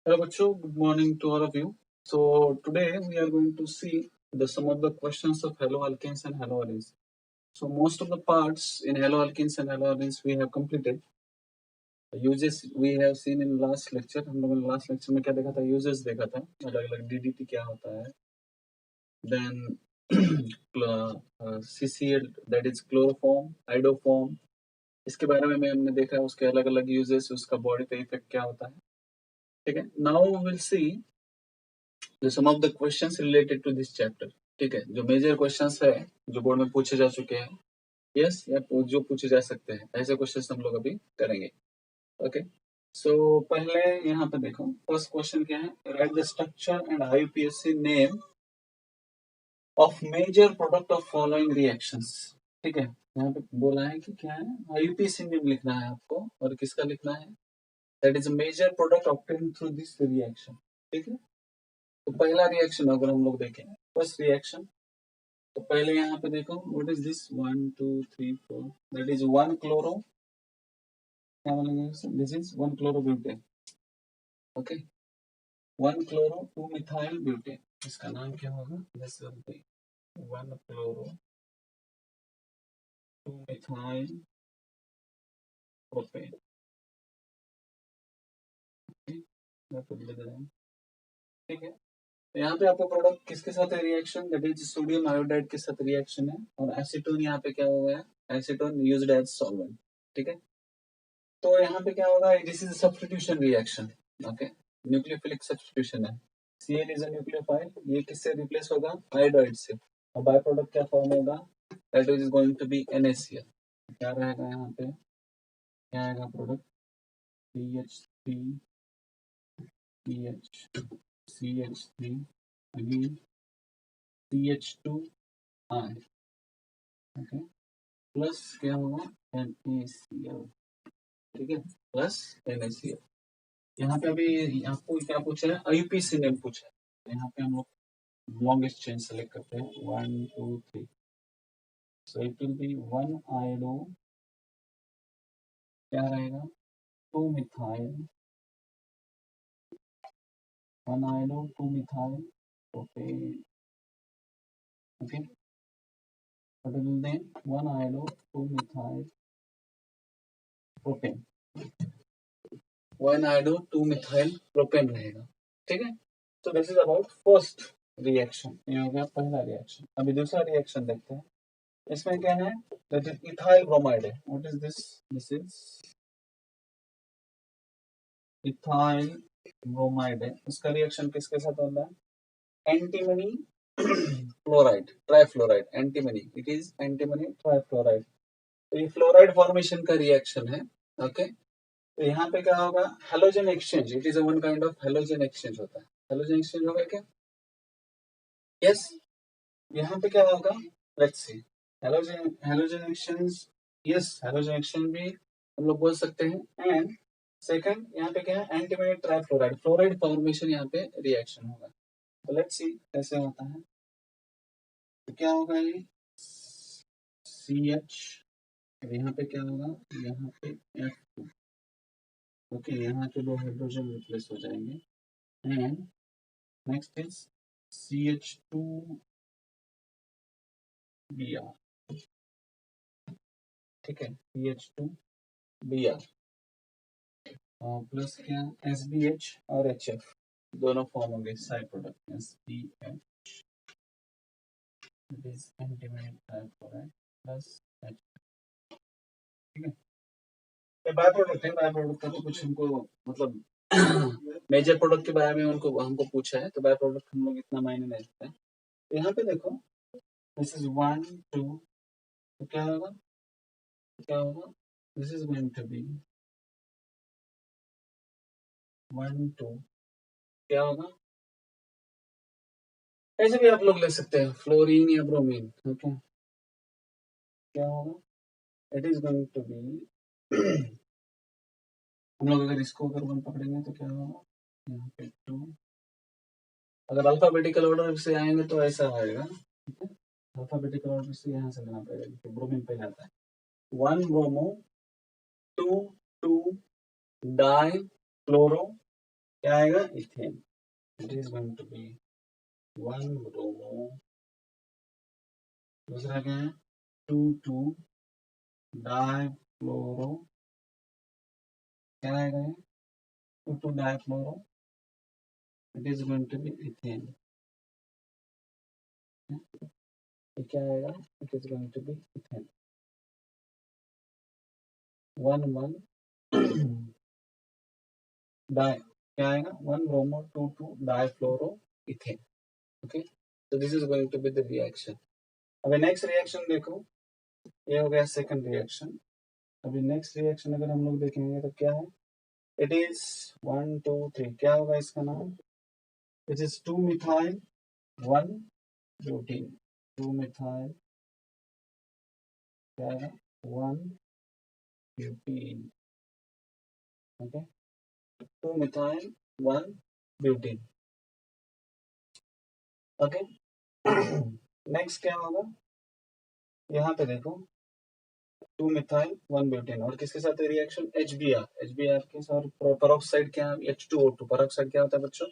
Hello, Bachu. Good morning to all of you. So today we are going to see some of the questions of haloalkanes and haloarenes. So most of the parts in haloalkanes and haloarenes we have completed. Uses we have seen in last lecture. हम लोगों ने last lecture में क्या देखा था? Uses देखा था. अलग-अलग DDT क्या होता है? Then CCl that is chloroform, iodoform. इसके बारे में हमने देखा है उसके अलग-अलग uses उसका body पे effect क्या होता है. ठीक है. Now we will see some of the questions related to this chapter. ठीक है, जो मेजर क्वेश्चंस है जो बोर्ड में पूछे जा चुके हैं, यस या जो पूछे जा सकते हैं, ऐसे क्वेश्चंस हम लोग अभी करेंगे. ओके, सो पहले यहाँ पे देखो, फर्स्ट क्वेश्चन क्या है, write the structure and IUPAC name of major product of following reactions. ठीक है, यहाँ पे बोला है कि क्या है, आईयूपीएससी नेम लिखना है आपको और किसका लिखना है, that is major product obtained through this reaction. ठीक है, तो पहला रिएक्शन अगर हम लोग देखें, फर्स्ट रिएक्शन, तो पहले यहाँ पे देखो, what is this 1 2 3 4, that is 1 chloro, क्या बोलेंगे, this is 1 chloro butane. Okay, 1 chloro 2 methyl butane, इसका नाम क्या होगा, this will be 1 chloro 2 methyl propane. ठीक है, तो यहाँ पे आपका प्रोडक्ट किसके साथ है reaction, that is sodium iodide के साथ रिएक्शन है, और एसीटोन यहाँ पे क्या हो गया, एसीटोन यूज्ड एज सॉल्वेंट. ठीक है, तो यहाँ पे क्या होगा, this is substitution reaction. Okay, nucleophilic substitution है. Cl इज अ न्यूक्लियोफाइल, ये किससे रिप्लेस होगा, आयोडाइड से, और बाय प्रोडक्ट क्या फॉर्म होगा, that is going to be NaCl. क्या रहेगा यहाँ पे, क्या आएगा product, CH3 CH CH3 again CH2I. Okay, plus क्या होगा, NaCl. ठीक है, प्लस NaCl. यहाँ पे अभी आपको क्या पूछा है, आईयूपीएससी नेम पूछा है. यहाँ पे हम लोग लॉन्गेस्ट चेन सेलेक्ट करते हैं, 1 2 3. So it will be 1 iodo, क्या रहेगा, 2 methyl, 1 iodo 2 methyl propane. Okay, what will then 1 iodo 2 methyl propane, 1 iodo 2 methyl propane रहेगा. ठीक है, तो this is about first reaction, ये हो गया पहला रिएक्शन. अभी दूसरा रिएक्शन देखते हैं. इसमें क्या है, दैट इज इथाइल ब्रोमाइड है. What is this, this is ethyl bromide है. उसका रिएक्शन किसके साथ होता है, antimony fluoride, trifluoride, antimony, it is antimony trifluoride. तो ये फ्लोराइड फॉर्मेशन का रिएक्शन है. ओके, तो यहाँ पे क्या होगा, halogen exchange, it is one kind of halogen exchange होता है. हेलोजन एक्सचेंज होगा क्या, यस. यहाँ पे क्या होगा, let's see, halogen exchange, yes, halogen exchange भी हम लोग बोल सकते हैं. एंड सेकंड यहाँ पे क्या है, एंटीमनी ट्राइफ्लोराइड, फ्लोराइड फॉर्मेशन यहाँ पे रिएक्शन होगा. तो लेट्स सी कैसे होता है. तो क्या होगा, ये CH, यहाँ पे क्या होगा, यहाँ पे F2. ओके, यहाँ के दो हाइड्रोजन रिप्लेस हो जाएंगे. And next is CH2Br. ठीक है, CH2Br प्लस क्या, SBH और HF दोनों फॉर्म होंगे side product, SBH it is antimony trifluoride plus H. ठीक है, ये बाय प्रोडक्ट है, बाय प्रोडक्ट का तो कुछ हमको मतलब मेजर प्रोडक्ट के बारे में उनको हमको पूछा है, तो बाय प्रोडक्ट हम लोग इतना मायने नहीं रखते हैं. तो यहाँ पे देखो, दिस इज 1 2, तो क्या होगा, क्या होगा, this is going to be 1 2, क्या होगा, ऐसे भी आप लोग ले सकते हैं, फ्लोरीन या ब्रोमीन. ओके, क्या होगा, it is going to be हम लोग अगर इसको अगर वन पकड़ेंगे तो क्या होगा, यहाँ पे 2, अगर अल्फाबेटिकल ऑर्डर से आएंगे तो ऐसा आएगा. ठीक है, अल्फाबेटिकल ऑर्डर से यहाँ से लेना पड़ेगा, तो ब्रोमीन पहले आता है. 1 ब्रोमो 2 2 डाई क्लोरो क्या आएगा, ethane. It is going to be 1 bromo. दूसरा क्या है, 2 डाइफ्लोरो. क्या आएगा ये, 2 difluoro. It is going to be ethane. ये क्या आएगा, it is going to be ethane. 1 di, क्या आएगा, 1 bromo 2 difluoro ethane. Okay, so this is going to be the reaction. अभी नेक्स्ट रिएक्शन देखो, ये हो गया सेकंड रिएक्शन. अभी नेक्स्ट रिएक्शन अगर हम लोग देखेंगे तो क्या है, इट इज 1 2 3. क्या होगा इसका नाम, it is 2 methyl 1 butene. 2 methyl क्या है, 1 butene. Okay, 2 methyl 1 butene. Okay, next क्या होगा, यहाँ पे देखो 2 मिथाइल 1 ब्यूटेन और किसके साथ रिएक्शन, HBr. HBr के साथ पेरोक्साइड क्या है, H2O2. पेरोक्साइड क्या होता है बच्चों,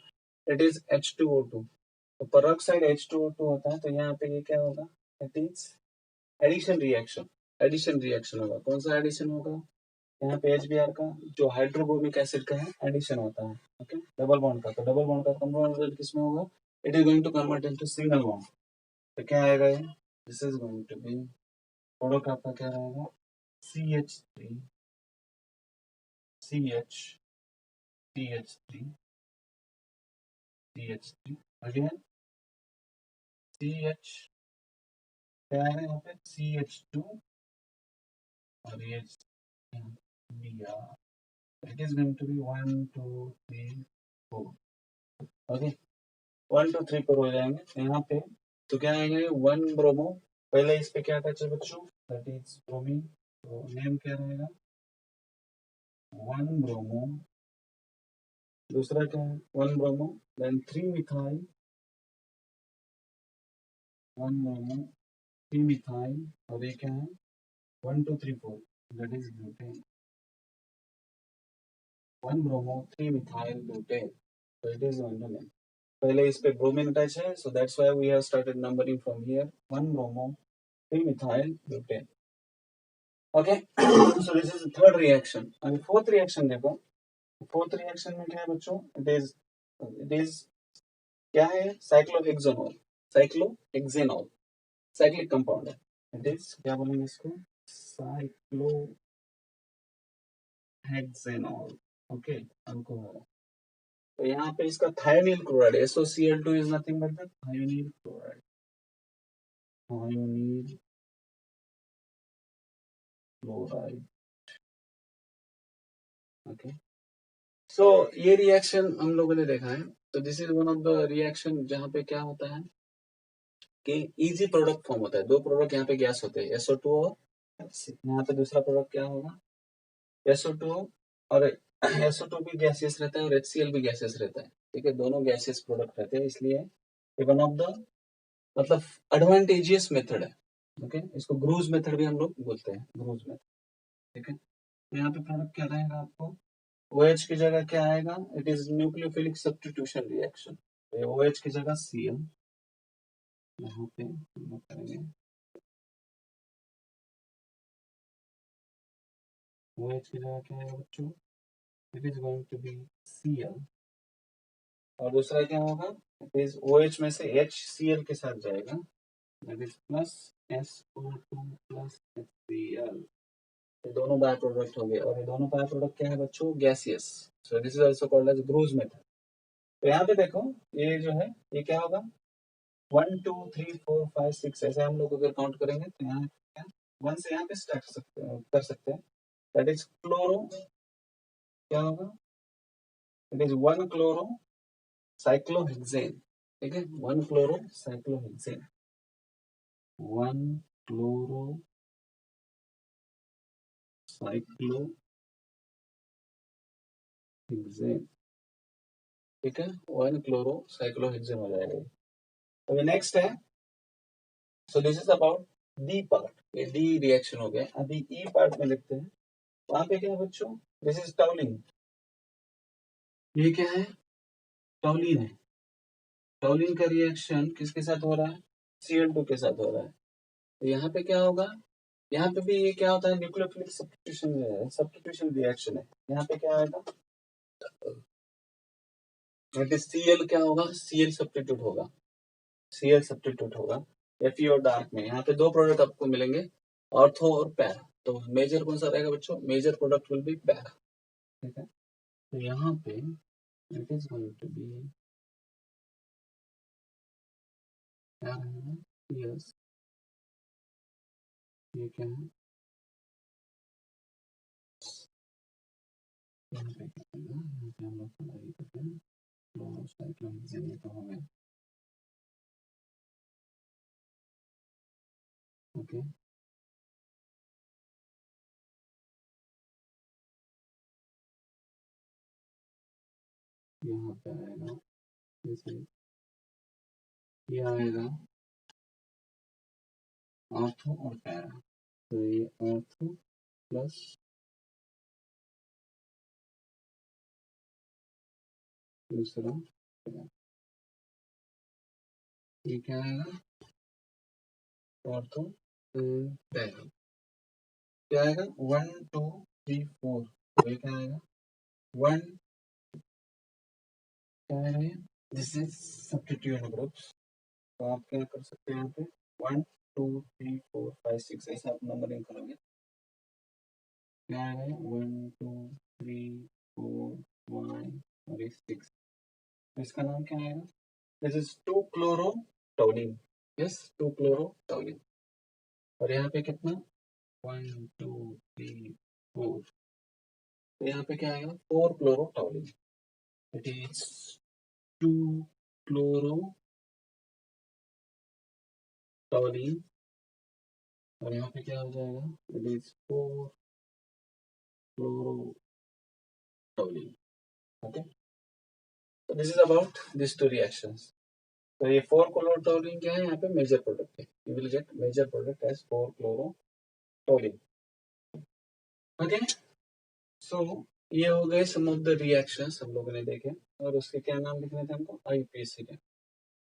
इट इज H2O2. तो पेरोक्साइड H2O2 होता है, तो यहाँ पे ये क्या होगा, it is addition reaction. Addition reaction होगा. कौन सा एडिशन होगा, यहाँ पे HBr का जो हाइड्रोक्लोरिक एसिड का है एडिशन होता है. ओके, डबल बॉन्ड का. तो डबल बॉन्ड का कंपाउंड किसमें होगा, it is going to convert into single bond. तो क्या आएगा ये, this is going to be product आपका क्या रहेगा, CH3 CH CH3 CH3 again CH, क्या है यहाँ पे CH2 और ये Br. It is going to be 1 2 3 4. Okay, 1 2 3 4 हो जाएंगे. तो यहाँ पे तो क्या आएंगे, 1 ब्रोमो. पहले इस पे क्या था बच्चों, दैट इज ब्रोमीन. तो नेम क्या रहेगा, 1 ब्रोमो. दूसरा क्या है, 1 bromo, then 3 methyl 1 bromo 3 methyl. और ये क्या है, 1 2 3 4, that is butane. 1 bromo 3 methyl butane. So it is underlined. पहले इस पे ब्रोमीन अटैच है, so that's why we have started numbering from here. 1 bromo 3 methyl butane. Okay, so this is the third reaction. अभी fourth reaction देखो. fourth reaction में क्या है बच्चों, it is क्या है, cyclohexanol. cyclohexanol cyclic compound है. It is क्या बोलेंगे इसको, cyclohexanol. Okay, alcohol. तो यहाँ पे इसका thionyl chloride, SOCl2 is nothing but the thionyl chloride. Thionyl chloride. Okay, so ये रिएक्शन हम लोगों ने देखा है. तो this is one of the reaction जहाँ पे क्या होता है कि इजी प्रोडक्ट फॉर्म होता है. दो प्रोडक्ट यहाँ पे गैस होते हैं, SO2 और यहाँ पे दूसरा प्रोडक्ट क्या होगा, SO2 और SO2 भी गैसियस रहता है और HCl भी गैसियस रहता है. ठीक है, दोनों गैसियस प्रोडक्ट रहते हैं, इसलिए ये वन ऑफ द मतलब एडवांटेजियस मेथड है. ओके, इसको ग्रूज मेथड भी हम लोग बोलते हैं, ग्रूज मेथड. ठीक है, तो यहाँ पे प्रोडक्ट क्या रहेगा आपको, OH की जगह क्या आएगा, it is nucleophilic substitution reaction. OH की जगह Cl यहाँ पे हम लोग करेंगे. OH की जगह क्या है बच्चों, it is going to be Cl. और दूसरा क्या होगा, इट इज OH में से HCl के साथ जाएगा, that is plus SO2 plus HCl. ये दोनों बाय प्रोडक्ट हो गए और ये दोनों बाय प्रोडक्ट क्या है बच्चों, gaseous. So this is also called as Grove's method. तो यहाँ पे देखो ये जो है ये क्या होगा, 1 2 3 4 5 6 ऐसे हम लोग अगर काउंट करेंगे तो यहाँ क्या 1 से यहाँ पे स्टार्ट कर सकते हैं. दैट इज क्लोरो, क्या होगा, इट इज 1 क्लोरो साइक्लोहेक्सेन. ठीक है, 1 क्लोरो साइक्लोहेक्सेन. 1 chloro cyclohexane. ठीक है, 1 क्लोरो साइक्लोहेक्सेन हो जाएगा. अभी नेक्स्ट है, सो this is about D part. ये डी रिएक्शन हो गया. अभी ई पार्ट में लिखते हैं. वहां पे क्या है बच्चों, दिस इज टाउलिंग. ये क्या है, टॉलिन है। टॉलिन का रिएक्शन किसके साथ हो रहा है? Cl2 के साथ हो रहा है। तो यहाँ पे क्या होगा? यहाँ पे भी ये क्या होता है? न्यूक्लियोफिलिक सब्स्टिट्यूशन रिएक्शन है। यहाँ पे क्या आएगा? Cl क्या होगा? Cl सब्स्टिट्यूट होगा। Cl सब्स्टिट्यूट होगा Fe और डार्क में। यहाँ पे दो प्रोडक्ट आपको मिलेंगे, ऑर्थो और पैरा। तो मेजर कौन सा रहेगा बच्चों? Major product will be para. ठीक है, तो यहाँ पे it is going to be क्या रहेगा? यस, ये क्या है? यहाँ पे क्या रहेगा? यहाँ पे हम लोग तैयारी करते हैं फ्लोरोसाइक्लोहेक्सेन, ये तो हो गया। ओके, यहाँ पे आएगा जैसे ये आएगा ऑर्थो और पैरा। तो ये ऑर्थो प्लस दूसरा पैरा, ये क्या आएगा? Ortho para. क्या आएगा? 1 2 3 4। ये क्या आएगा? 1 क्या आएगा? ये दिस इज सब्स्टिट्यूएंट ग्रुप्स। तो आप क्या कर सकते हैं यहाँ पे? 1 2 3 4 5 6 ऐसा आप नंबरिंग करोगे। क्या आएगा? 1 2 3 4 5 और 6। इसका नाम क्या आएगा? This is 2 क्लोरोटोलिन। यस, 2 क्लोरोटोलिन। और यहाँ पे कितना? 1 2 3 4। तो यहाँ पे क्या आएगा? 4 क्लोरोटोलिन। It is 2 क्लोरोटोलिन। और यहाँ पे क्या हो जाएगा? It is 4 chlorotoluene. ओके, तो this is about this two reactions. तो ये 4 क्लोरोटोलिन क्या है? यहाँ पे मेजर प्रोडक्ट है। You will get major product as 4 chlorotoluene. Okay, so ये हो गए सम ऑफ द रिएक्शंस हम लोगों ने देखे। और उसके क्या नाम लिखने थे हमको? आईयूपीएसी के।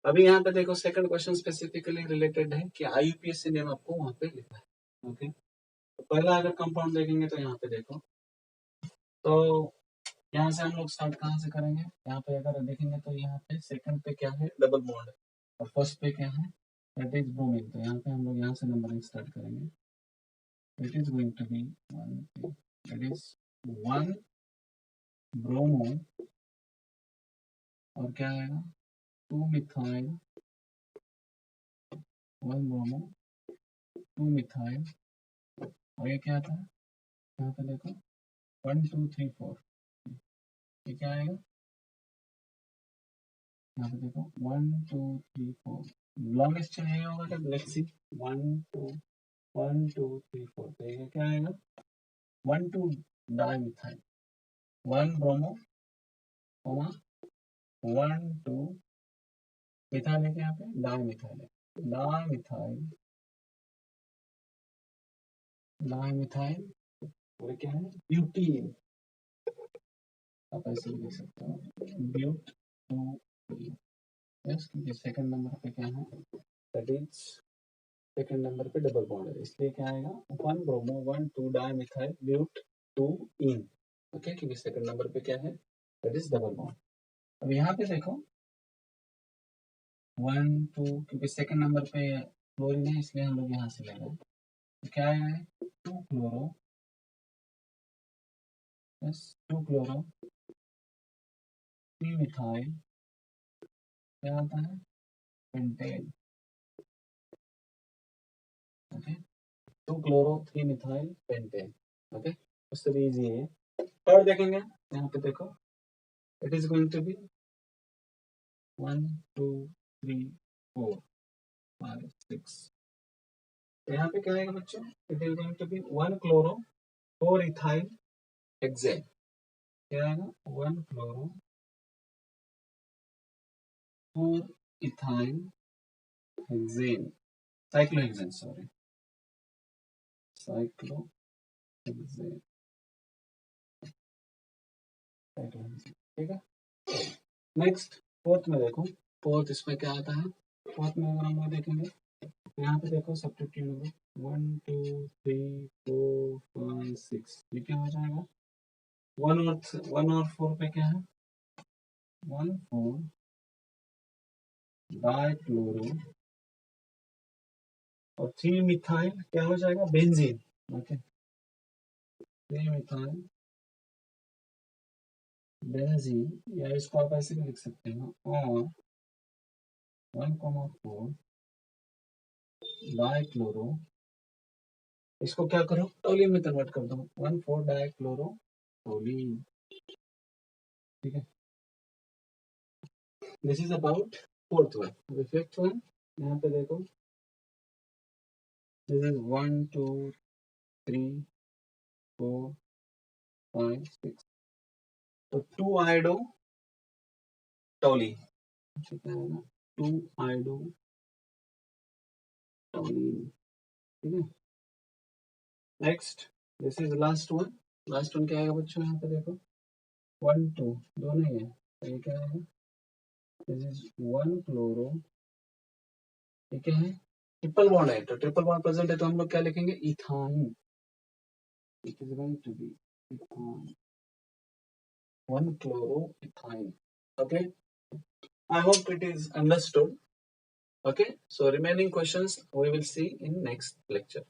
अभी यहाँ पे देखो सेकंड क्वेश्चन स्पेसिफिकली रिलेटेड है कि आईयूपीएसी नेम आपको वहां पे लिखा है। ओके, तो पहला अगर कंपाउंड देखेंगे तो यहाँ पे देखो, तो यहाँ से हम लोग स्टार्ट कहाँ से करेंगे? यहाँ पे अगर देखेंगे तो यहाँ पे सेकंड पे क्या है? Double bond. और फर्स्ट पे क्या है? That is bromine. तो यहाँ पे हम लोग यहाँ से नंबरिंग स्टार्ट करेंगे। It is going to be 1 that is 1 bromo और क्या आएगा? 2 मिथाइल, 1 ब्रोमो 2 मिथाइल। और ये क्या था? यहाँ पे देखो 1 2 3 4। ये क्या आएगा? यहाँ पे देखो 1 2 3 4। लॉन्गेस्ट चाहिए होगा क्या? Let's see 1 2 1 2 3 4। तो ये क्या आएगा? 1 2 डाइमिथाइल, 1 ब्रोमो 1 2 मिथाइल है। यहाँ पे डाइमिथाइल है। डाइमिथाइल डाइमिथाइल और क्या है? ब्यूटीन। आप ऐसे भी लिख सकते हो ब्यूट 2। यस, क्योंकि सेकंड नंबर पे क्या है? दैट इज सेकंड नंबर पे डबल बॉन्ड है, इसलिए क्या आएगा? 1 bromo 1 2 dimethyl but 2 ene. Okay, क्योंकि सेकंड नंबर पे क्या है? That is double bond. अब यहाँ पे देखो 1 2, क्योंकि सेकंड नंबर पे क्लोरीन है इसलिए हम लोग यहाँ से ले रहे हैं। तो क्या है? 2 क्लोरो, यस 2 क्लोरो 3 मिथाइल, क्या आता है? Pentane. Okay, 2 chloro 3 methyl pentane. Okay, उससे भी इजी है। थर्ड देखेंगे, यहाँ पे देखो it is going to be 1 2 3 4 5 6। तो यहाँ पे क्या आएगा बच्चों? It is going to be 1 chloro 4 ethyl hexane. क्या आएगा? 1 chloro 4 ethyl hexane, cyclohexane, sorry cyclohexane, cyclohexane. ठीक है, नेक्स्ट फोर्थ में देखो, फोर्थ इसमें क्या आता है, फोर्थ में अगर हम लोग देखेंगे यहाँ पे देखो सब्स्टिट्यूट 1 2 3 4 5 6, ये क्या हो जाएगा, 1 और 4 पे क्या है, 1,4 डाइक्लोरो और 3 मिथाइल क्या हो जाएगा, बेंजीन। ओके, 3 मिथाइल बेंजीन, या इसको आप ऐसे भी लिख सकते हैं, और 1,4 डाइक्लोरो, इसको क्या करो, टोलिन में कन्वर्ट कर दो, 1,4 डाइक्लोरो टोलिन। ठीक है, this is about fourth one. Fifth one यहाँ पे देखो, दिस इज 1 2 3 4 5 6, तो 2 आयोडो टोलिन, ठीक है ना, 2 आयोडो टोलिन। ठीक है, next, this is last one. Last one क्या आएगा बच्चों, यहाँ पे देखो 1 2 दोनों ही है, तो ये क्या आएगा, दिस इज 1 क्लोरो, ये क्या है, ट्रिपल बॉन्ड है, तो ट्रिपल बॉन्ड प्रेजेंट है तो हम लोग क्या लिखेंगे, ethyne, it is going to be ethyne, 1 chloro ethyne. Okay, I hope it is understood. Okay, so remaining questions we will see in next lecture.